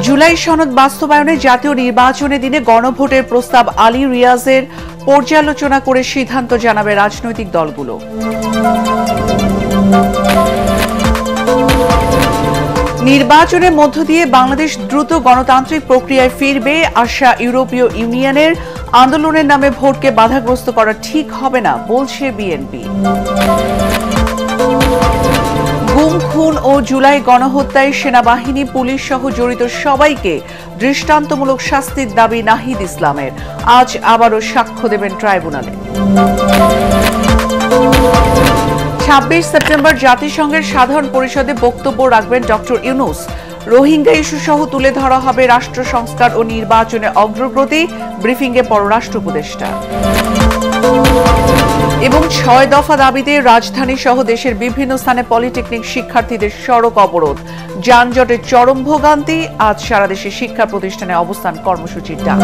জুলাই সনদ বাস্তবায়নে জাতীয় নির্বাচনের দিনে গণভোটের প্রস্তাব আলী রিয়াজের পর্যালোচনা করে সিদ্ধান্ত জানাবে রাজনৈতিক দলগুলো। নির্বাচনের মধ্য দিয়ে বাংলাদেশ দ্রুত গণতান্ত্রিক প্রক্রিয়ায় ফিরবে আশা ইউরোপীয় ইউনিয়নের। আন্দোলনের নামে ভোটকে বাধাগ্রস্ত করা ঠিক হবে না বলছে বিএনপি। গুম, খুন ও জুলাই গণহত্যায় সেনাবাহিনী, পুলিশ সহ জড়িত সবাইকে দৃষ্টান্তমূলক শাস্তির দাবি নাহিদ ইসলামের। আজ আবারও সাক্ষ্য দেবেন ট্রাইব্যুনালে। 26 সেপ্টেম্বর জাতিসংঘের সাধারণ পরিষদে বক্তব্য রাখবেন ডক্টর ইউনূস। রোহিঙ্গা ইস্যু সহ তুলে ধরা হবে রাষ্ট্র সংস্কার ও নির্বাচনের অগ্রগতি, ব্রিফিংয়ে পররাষ্ট্র উপদেষ্টা। এবং 6 দফা দাবিতে রাজধানী সহ দেশের বিভিন্ন স্থানে পলিটেকনিক শিক্ষার্থীদের সড়ক অবরোধ, যানজটের চরম ভোগান্তি। আজ সারা দেশে শিক্ষা প্রতিষ্ঠানে অবস্থান কর্মসূচির ডাক।